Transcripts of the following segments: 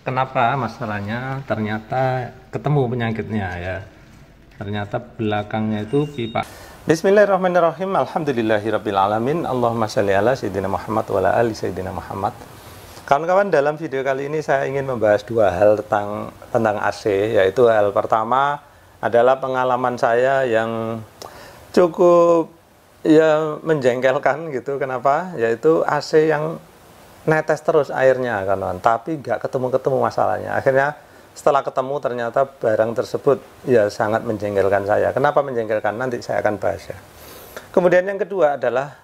Kenapa masalahnya? Ternyata ketemu penyakitnya ya. Ternyata belakangnya itu pipa. Bismillahirrahmanirrahim. Alhamdulillahirabbil alamin. Allahumma shalli ala sayyidina Muhammad wa ala ali sayyidina Muhammad. Kawan-kawan, dalam video kali ini saya ingin membahas dua hal tentang AC, yaitu hal pertama adalah pengalaman saya yang cukup ya menjengkelkan gitu. Kenapa? Yaitu AC yang netes terus airnya kawan, tapi nggak ketemu masalahnya. Akhirnya setelah ketemu ternyata barang tersebut ya sangat menjengkelkan saya. Kenapa menjengkelkan? Nanti saya akan bahas ya. Kemudian yang kedua adalah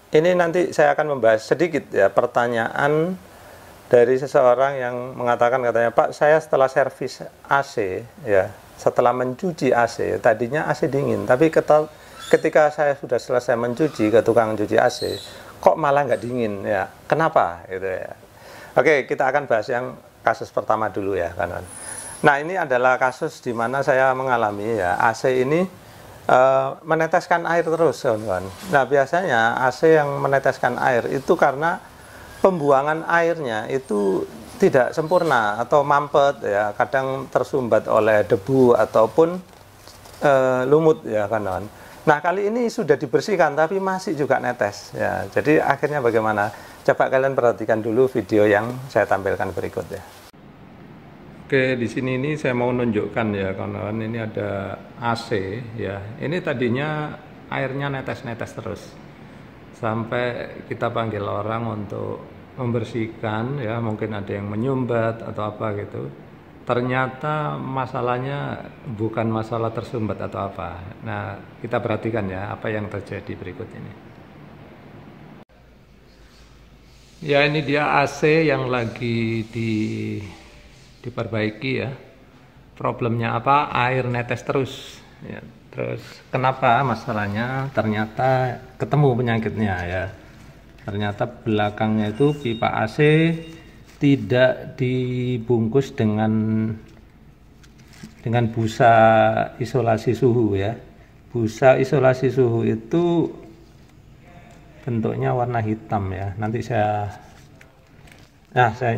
ini nanti saya akan membahas sedikit ya pertanyaan dari seseorang yang mengatakan, katanya, Pak, saya setelah servis AC ya, setelah mencuci AC, tadinya AC dingin, tapi ketika saya sudah selesai mencuci ke tukang cuci AC, kok malah nggak dingin ya, kenapa gitu ya. Oke, kita akan bahas yang kasus pertama dulu ya kawan. Nah, ini adalah kasus di mana saya mengalami ya AC ini meneteskan air terus kawan. Nah, biasanya AC yang meneteskan air itu karena pembuangan airnya itu tidak sempurna atau mampet ya, kadang tersumbat oleh debu ataupun lumut ya kawan. Nah, kali ini sudah dibersihkan tapi masih juga netes ya. Jadi akhirnya bagaimana? Coba kalian perhatikan dulu video yang saya tampilkan berikut ya. Oke, di sini ini saya mau menunjukkan ya kawan-kawan, ini ada AC ya. Ini tadinya airnya netes-netes terus. Sampai kita panggil orang untuk membersihkan ya, mungkin ada yang menyumbat atau apa gitu. Ternyata masalahnya bukan masalah tersumbat atau apa. Nah, kita perhatikan ya apa yang terjadi berikut ini. Ya, ini dia AC yang lagi diperbaiki ya. Problemnya apa? Air netes terus ya. Terus kenapa masalahnya? Ternyata ketemu penyakitnya ya. Ternyata belakangnya itu pipa AC tidak dibungkus dengan busa isolasi suhu ya. Busa isolasi suhu itu bentuknya warna hitam ya. Nanti saya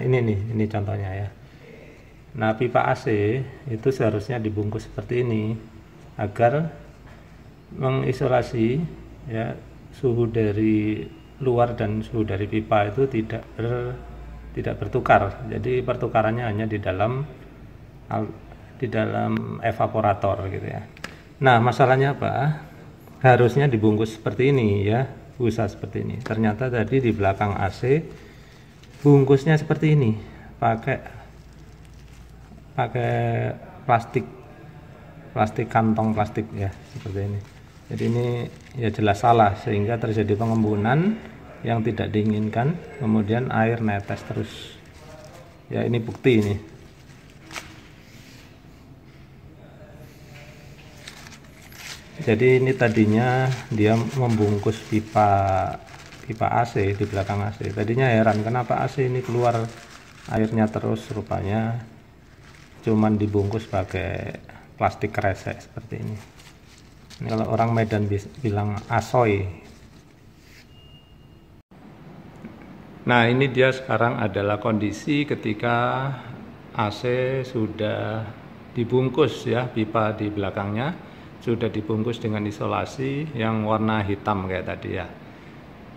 ini contohnya ya. Nah, pipa AC itu seharusnya dibungkus seperti ini agar mengisolasi ya suhu dari luar dan suhu dari pipa itu tidak bertukar. Jadi pertukarannya hanya di dalam evaporator gitu ya. Nah, masalahnya apa? Harusnya dibungkus seperti ini ya, busa seperti ini. Ternyata tadi di belakang AC bungkusnya seperti ini, pakai plastik kantong plastik ya, seperti ini. Jadi ini ya jelas salah, sehingga terjadi pengembunan yang tidak diinginkan, kemudian air netes terus ya. Ini bukti ini. Jadi ini tadinya dia membungkus pipa AC di belakang AC. Tadinya heran kenapa AC ini keluar airnya terus, rupanya cuman dibungkus pakai plastik kresek seperti ini. Ini kalau orang Medan bilang asoy. Nah, ini dia sekarang adalah kondisi ketika AC sudah dibungkus ya, pipa di belakangnya sudah dibungkus dengan isolasi yang warna hitam kayak tadi ya.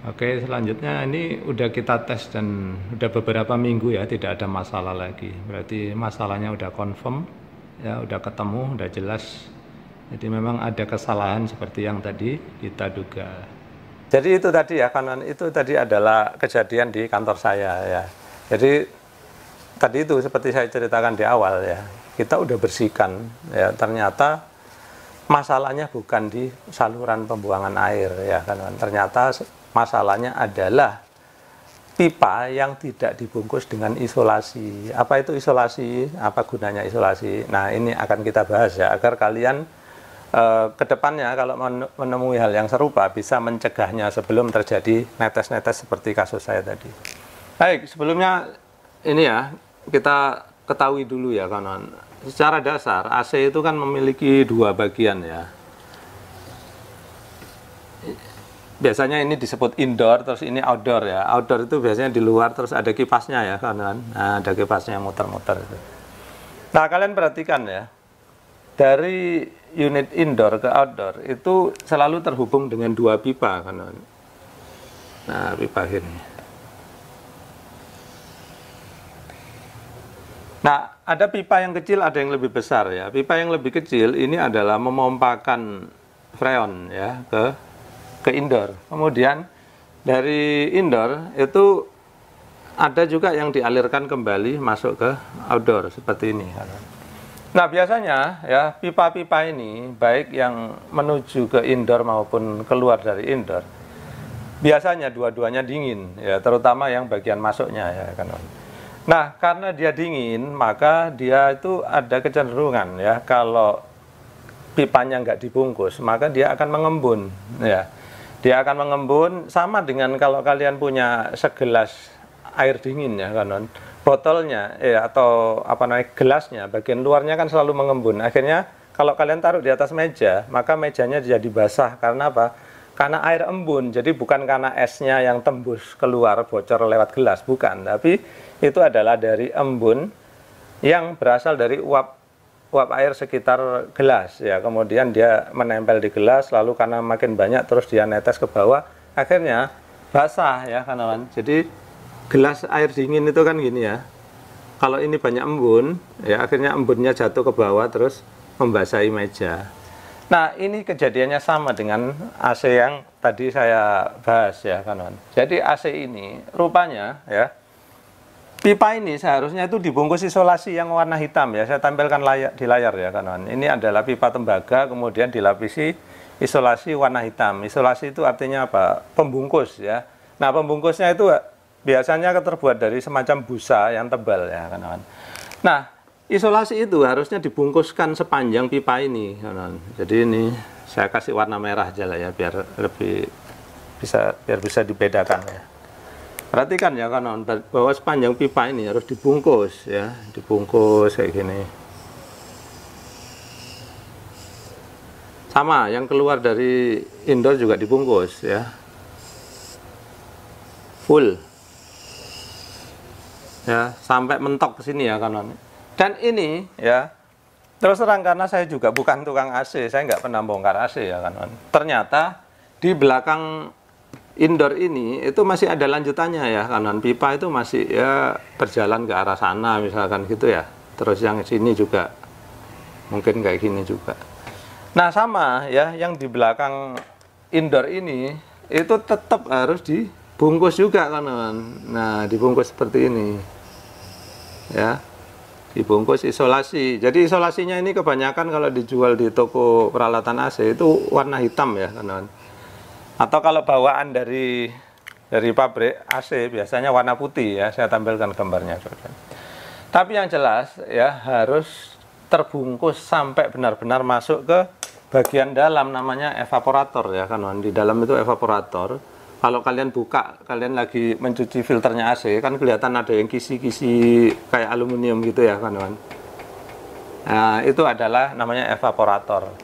Oke, selanjutnya ini udah kita tes dan udah beberapa minggu ya, tidak ada masalah lagi. Berarti masalahnya udah confirm ya, udah ketemu, udah jelas. Jadi memang ada kesalahan seperti yang tadi kita duga. Jadi itu tadi ya kawan, itu tadi adalah kejadian di kantor saya ya. Jadi tadi itu seperti saya ceritakan di awal ya, kita udah bersihkan ya, ternyata masalahnya bukan di saluran pembuangan air ya kawan. Ternyata masalahnya adalah pipa yang tidak dibungkus dengan isolasi. Apa itu isolasi? Apa gunanya isolasi? Nah, ini akan kita bahas ya, agar kalian kedepannya kalau menemui hal yang serupa bisa mencegahnya sebelum terjadi netes-netes seperti kasus saya tadi. Baik, sebelumnya ini ya kita ketahui dulu ya kawan. Secara dasar AC itu kan memiliki dua bagian ya. biasanya ini disebut indoor, terus ini outdoor ya. Outdoor itu biasanya di luar, terus ada kipasnya ya kawan-kawan. Nah, ada kipasnya yang muter-muter itu. Nah, kalian perhatikan ya, dari unit indoor ke outdoor itu selalu terhubung dengan dua pipa kawan-kawan. Nah, pipa ini. Nah, ada pipa yang kecil, ada yang lebih besar ya. Pipa yang lebih kecil ini adalah memompakan freon ya ke indoor. Kemudian dari indoor itu ada juga yang dialirkan kembali masuk ke outdoor seperti ini. Nah, biasanya ya pipa-pipa ini baik yang menuju ke indoor maupun keluar dari indoor, biasanya dua-duanya dingin ya, terutama yang bagian masuknya ya kan. Nah, karena dia dingin, maka dia itu ada kecenderungan ya, kalau pipanya nggak dibungkus, maka dia akan mengembun ya. Dia akan mengembun sama dengan kalau kalian punya segelas air dingin ya kan, botolnya ya, atau apa namanya, gelasnya bagian luarnya kan selalu mengembun. Akhirnya kalau kalian taruh di atas meja, maka mejanya jadi basah. Karena apa? Karena air embun. Jadi bukan karena esnya yang tembus keluar bocor lewat gelas, bukan, tapi itu adalah dari embun yang berasal dari uap air sekitar gelas ya, kemudian dia menempel di gelas, lalu karena makin banyak terus dia netes ke bawah, akhirnya basah ya kawan. Jadi gelas air dingin itu kan gini ya, kalau ini banyak embun ya, akhirnya embunnya jatuh ke bawah terus membasahi meja. Nah, ini kejadiannya sama dengan AC yang tadi saya bahas ya kawan. Jadi AC ini rupanya ya, pipa ini seharusnya itu dibungkus isolasi yang warna hitam ya. Saya tampilkan di layar ya kawan. Ini adalah pipa tembaga, kemudian dilapisi isolasi warna hitam. Isolasi itu artinya apa? Pembungkus ya. Nah, pembungkusnya itu biasanya terbuat dari semacam busa yang tebal ya kawan. Nah, isolasi itu harusnya dibungkuskan sepanjang pipa ini kawan. Jadi ini saya kasih warna merah aja lah ya, biar bisa dibedakan ya. Perhatikan ya kawan, bahwa sepanjang pipa ini harus dibungkus ya, dibungkus kayak gini. Sama yang keluar dari indoor juga dibungkus ya, full ya, sampai mentok ke sini ya kawan. Dan ini ya, terus terang karena saya juga bukan tukang AC, saya nggak pernah bongkar AC ya kawan. Ternyata di belakang indoor ini itu masih ada lanjutannya ya kawan. Pipa itu masih ya berjalan ke arah sana misalkan gitu ya. Terus yang sini juga mungkin kayak gini juga. Nah, sama ya, yang di belakang indoor ini itu tetap harus dibungkus juga kawan. Nah, dibungkus seperti ini ya, dibungkus isolasi. Jadi isolasinya ini kebanyakan kalau dijual di toko peralatan AC itu warna hitam ya kawan. Atau kalau bawaan dari pabrik AC biasanya warna putih ya, saya tampilkan gambarnya. Tapi yang jelas ya, harus terbungkus sampai benar-benar masuk ke bagian dalam, namanya evaporator ya kan. Di dalam itu evaporator. Kalau kalian buka, kalian lagi mencuci filternya AC, kan kelihatan ada yang kisi-kisi kayak aluminium gitu ya kan. Nah, itu adalah namanya evaporator.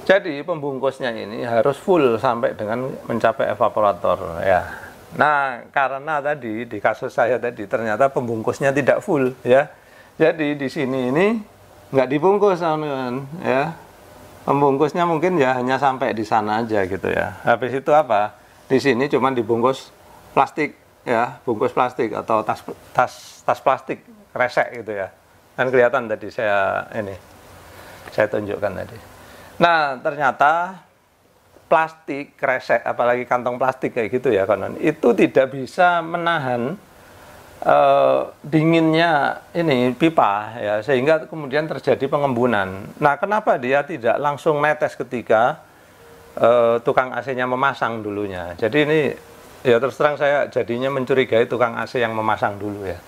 Jadi pembungkusnya ini harus full sampai dengan mencapai evaporator ya. Nah, karena tadi di kasus saya tadi ternyata pembungkusnya tidak full ya. Jadi di sini ini nggak dibungkus teman-teman ya. Pembungkusnya mungkin ya hanya sampai di sana aja gitu ya. Habis itu apa? Di sini cuma dibungkus plastik ya, bungkus plastik atau tas plastik kresek gitu ya. Kan kelihatan tadi saya tunjukkan tadi. Nah, ternyata plastik kresek, apalagi kantong plastik kayak gitu ya kawan, itu tidak bisa menahan dinginnya ini pipa ya, sehingga kemudian terjadi pengembunan. Nah, kenapa dia tidak langsung netes ketika tukang AC-nya memasang dulunya? Jadi ini ya terus terang saya jadinya mencurigai tukang AC yang memasang dulu ya.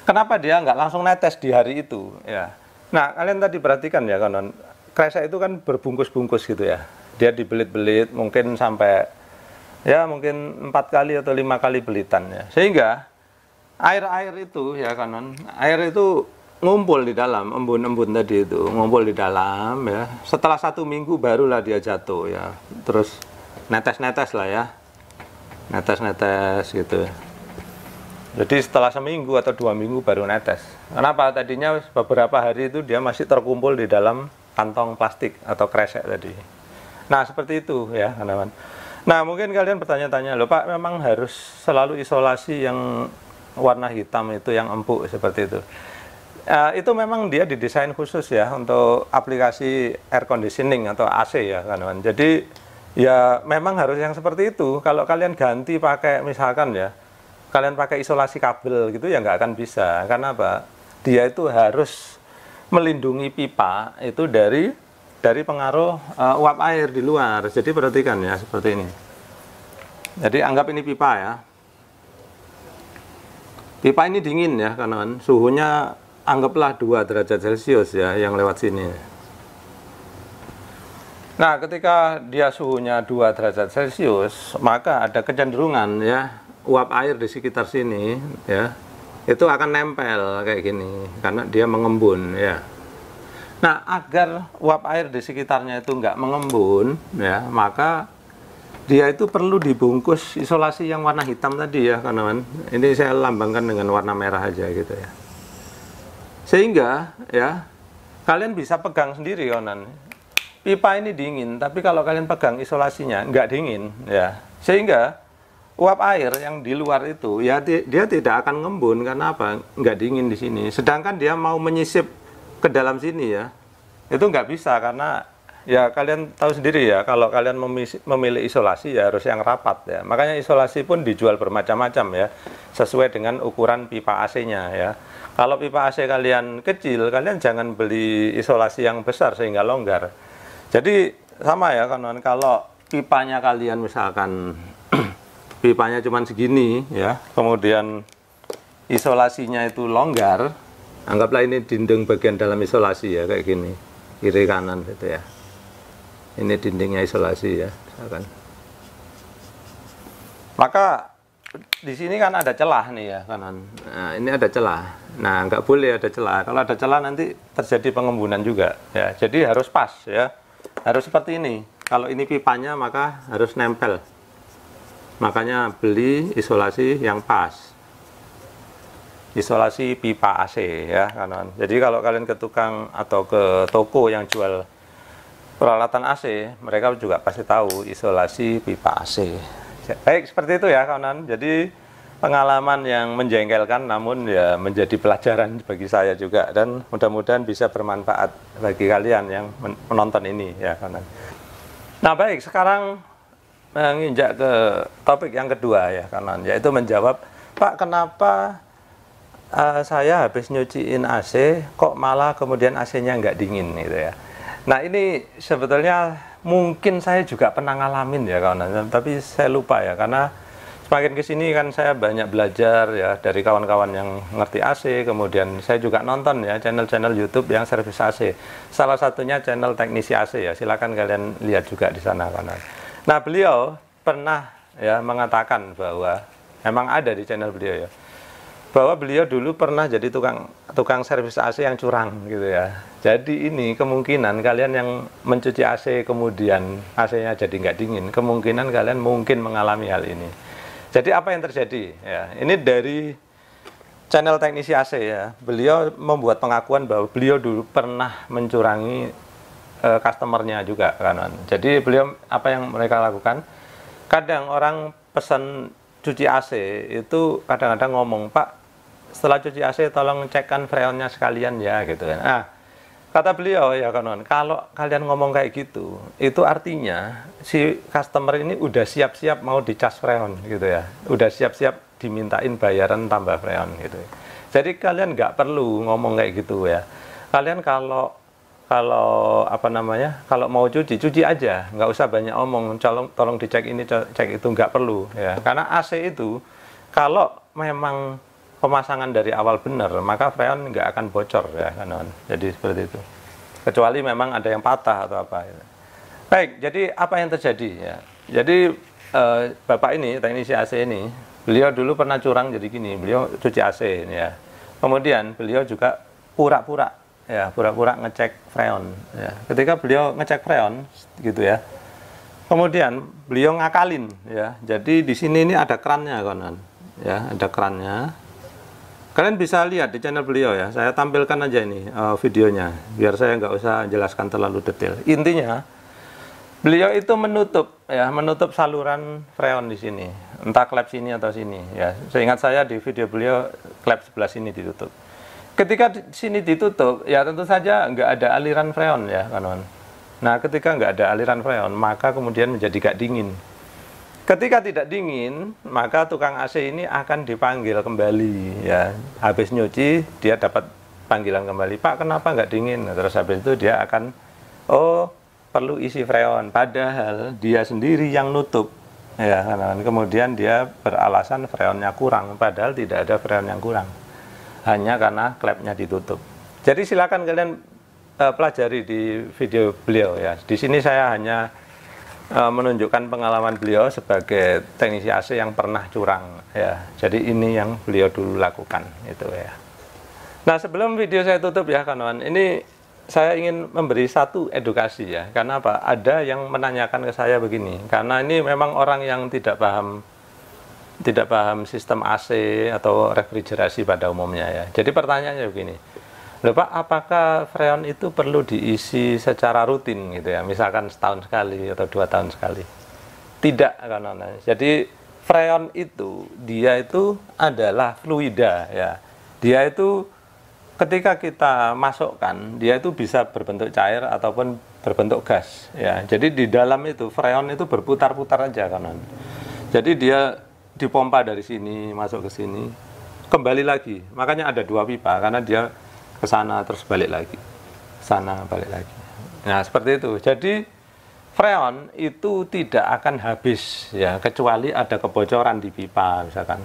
Kenapa dia nggak langsung netes di hari itu ya? Nah, kalian tadi perhatikan ya kawan, kresek itu kan berbungkus-bungkus gitu ya. Dia dibelit-belit mungkin sampai ya mungkin 4 kali atau 5 kali belitannya. Sehingga air itu ya kawan, air itu ngumpul di dalam, embun-embun tadi itu ngumpul di dalam ya. Setelah 1 minggu barulah dia jatuh ya. Terus netes-netes lah ya, netes-netes gitu. Jadi setelah seminggu atau 2 minggu baru netes. Kenapa? Tadinya beberapa hari itu dia masih terkumpul di dalam kantong plastik atau kresek tadi. Nah seperti itu ya teman-teman. Nah mungkin kalian bertanya-tanya, loh Pak, memang harus selalu isolasi yang warna hitam itu, yang empuk seperti itu? Itu memang dia didesain khusus ya untuk aplikasi air conditioning atau AC ya teman-teman. Jadi ya memang harus yang seperti itu. Kalau kalian ganti pakai misalkan ya, kalian pakai isolasi kabel gitu ya nggak akan bisa. Karena apa? Dia itu harus melindungi pipa itu dari pengaruh uap air di luar. Jadi perhatikan ya seperti ini. Jadi anggap ini pipa ya. Pipa ini dingin ya kawan. Suhunya anggaplah 2 derajat Celcius ya yang lewat sini. Nah, ketika dia suhunya 2 derajat Celcius, maka ada kecenderungan ya uap air di sekitar sini ya itu akan nempel kayak gini karena dia mengembun ya. Nah, agar uap air di sekitarnya itu nggak mengembun ya, maka dia itu perlu dibungkus isolasi yang warna hitam tadi ya kawan. Ini saya lambangkan dengan warna merah aja gitu ya, sehingga ya kalian bisa pegang sendiri kawan. Pipa ini dingin, tapi kalau kalian pegang isolasinya nggak dingin ya, sehingga uap air yang di luar itu ya dia tidak akan ngembun karena apa? Nggak dingin di sini. Sedangkan dia mau menyisip ke dalam sini ya, itu nggak bisa karena ya kalian tahu sendiri ya, kalau kalian memilih isolasi ya harus yang rapat ya. Makanya isolasi pun dijual bermacam-macam ya, sesuai dengan ukuran pipa AC-nya ya. Kalau pipa AC kalian kecil, kalian jangan beli isolasi yang besar sehingga longgar. Jadi sama ya kawan, kalau pipanya kalian misalkan pipanya cuma segini ya, kemudian isolasinya itu longgar, anggaplah ini dinding bagian dalam isolasi ya kayak gini, kiri kanan gitu ya. Ini dindingnya isolasi ya, misalkan. Maka di sini kan ada celah nih ya kanan. Nah, ini ada celah. Nah, nggak boleh ada celah. Kalau ada celah nanti terjadi pengembunan juga ya. Jadi harus pas ya. Harus seperti ini. Kalau ini pipanya maka harus nempel. Makanya beli isolasi yang pas. Isolasi pipa AC ya kawan. Jadi kalau kalian ke tukang atau ke toko yang jual peralatan AC, mereka juga pasti tahu isolasi pipa AC. Baik, seperti itu ya kawan. Jadi pengalaman yang menjengkelkan namun ya menjadi pelajaran bagi saya juga, dan mudah-mudahan bisa bermanfaat bagi kalian yang menonton ini ya kawan. Nah baik, sekarang menginjak ke topik yang kedua ya kawan, yaitu menjawab, Pak, kenapa saya habis nyuciin AC kok malah kemudian AC-nya nggak dingin gitu ya. Nah ini sebetulnya mungkin saya juga pernah ngalamin ya kawan, tapi saya lupa ya, karena semakin kesini kan saya banyak belajar ya dari kawan-kawan yang ngerti AC, kemudian saya juga nonton ya channel-channel YouTube yang servis AC. Salah satunya channel teknisi AC ya, silakan kalian lihat juga di sana kawan. Nah beliau pernah ya mengatakan bahwa memang ada di channel beliau ya, bahwa beliau dulu pernah jadi tukang servis AC yang curang gitu ya. Jadi ini kemungkinan kalian yang mencuci AC kemudian AC-nya jadi nggak dingin, kemungkinan kalian mungkin mengalami hal ini. Jadi apa yang terjadi ya, ini dari channel teknisi AC ya, beliau membuat pengakuan bahwa beliau dulu pernah mencurangi customernya juga kan. Jadi beliau, apa yang mereka lakukan, kadang orang pesan cuci AC itu kadang-kadang ngomong, Pak, setelah cuci AC tolong cekkan freonnya sekalian ya gitu kan. Nah, kata beliau ya kawan, kalau kalian ngomong kayak gitu, itu artinya si customer ini udah siap-siap mau dicas freon gitu ya, udah siap-siap dimintain bayaran tambah freon gitu. Jadi kalian nggak perlu ngomong kayak gitu ya. Kalian kalau apa namanya, kalau mau cuci aja, nggak usah banyak omong, tolong dicek ini cek itu, nggak perlu ya. Karena AC itu kalau memang pemasangan dari awal benar, maka freon nggak akan bocor ya kawan. Jadi seperti itu, kecuali memang ada yang patah atau apa ya. Baik, jadi apa yang terjadi ya, jadi bapak ini, teknisi AC ini, beliau dulu pernah curang. Jadi gini, beliau cuci AC ini ya, kemudian beliau juga pura-pura ngecek freon ya. Ketika beliau ngecek freon gitu ya, Kemudian beliau ngakalin ya. Jadi di sini ini ada kerannya kawan. Ya, ada kerannya. Kalian bisa lihat di channel beliau ya. Saya tampilkan aja ini videonya biar saya nggak usah jelaskan terlalu detail. Intinya beliau itu menutup ya, menutup saluran freon di sini. Entah klep sini atau sini ya. Seingat saya di video beliau klep sebelah sini ditutup. Ketika di sini ditutup ya tentu saja nggak ada aliran freon ya kawan. Nah, ketika nggak ada aliran freon, maka kemudian menjadi gak dingin. Ketika tidak dingin, maka tukang AC ini akan dipanggil kembali. Ya, habis nyuci, dia dapat panggilan kembali. Pak, kenapa nggak dingin? Nah, terus habis itu dia akan, oh, perlu isi freon. Padahal dia sendiri yang nutup. Ya, kemudian dia beralasan freonnya kurang. Padahal tidak ada freon yang kurang. Hanya karena klepnya ditutup. Jadi silakan kalian pelajari di video beliau ya. Di sini saya hanya menunjukkan pengalaman beliau sebagai teknisi AC yang pernah curang ya. Jadi ini yang beliau dulu lakukan itu ya. Nah, sebelum video saya tutup ya kawan, ini saya ingin memberi satu edukasi ya. Karena apa? Ada yang menanyakan ke saya begini. Karena ini memang orang yang tidak paham sistem AC atau refrigerasi pada umumnya ya. Jadi pertanyaannya begini. Loh Pak, apakah freon itu perlu diisi secara rutin gitu ya, misalkan setahun sekali atau 2 tahun sekali? Tidak kan. Jadi freon itu dia itu adalah fluida ya. Dia itu ketika kita masukkan, dia itu bisa berbentuk cair ataupun berbentuk gas ya. Jadi di dalam itu freon itu berputar-putar aja kanan. Jadi dia dipompa dari sini masuk ke sini, kembali lagi. Makanya ada 2 pipa karena dia ke sana terus balik lagi, sana balik lagi. Nah, seperti itu. Jadi freon itu tidak akan habis ya, kecuali ada kebocoran di pipa misalkan.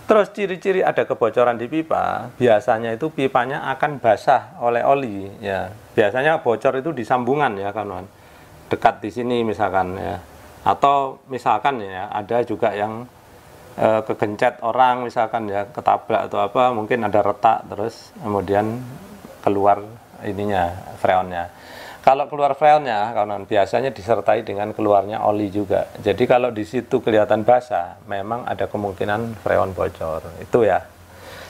Terus ciri-ciri ada kebocoran di pipa, biasanya itu pipanya akan basah oleh oli ya. Biasanya bocor itu di sambungan ya kawan. Dekat di sini misalkan ya. Atau misalkan ya ada juga yang kegencet orang misalkan ya, ketabrak atau apa, mungkin ada retak terus kemudian keluar ininya freonnya. Kalau keluar freonnya kawan, biasanya disertai dengan keluarnya oli juga. Jadi kalau di situ kelihatan basah, memang ada kemungkinan freon bocor. Itu ya.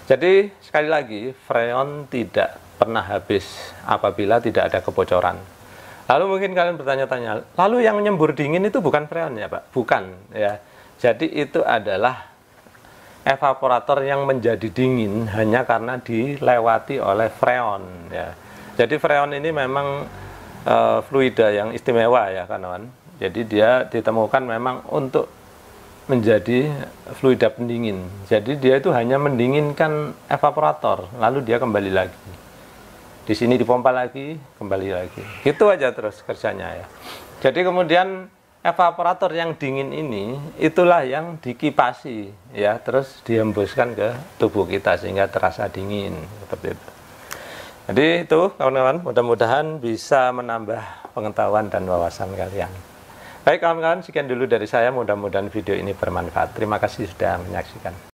Jadi sekali lagi, freon tidak pernah habis apabila tidak ada kebocoran. Lalu mungkin kalian bertanya-tanya, lalu yang nyembur dingin itu bukan freon ya Pak? Bukan ya. Jadi itu adalah evaporator yang menjadi dingin hanya karena dilewati oleh freon ya. Jadi freon ini memang fluida yang istimewa ya kawan. Jadi dia ditemukan memang untuk menjadi fluida pendingin. Jadi dia itu hanya mendinginkan evaporator, lalu dia kembali lagi. Di sini dipompa lagi, kembali lagi. Gitu aja terus kerjanya ya. Jadi kemudian evaporator yang dingin ini itulah yang dikipasi ya, terus dihembuskan ke tubuh kita sehingga terasa dingin seperti itu. Jadi itu kawan-kawan, mudah-mudahan bisa menambah pengetahuan dan wawasan kalian. Baik kawan-kawan, sekian dulu dari saya, mudah-mudahan video ini bermanfaat. Terima kasih sudah menyaksikan.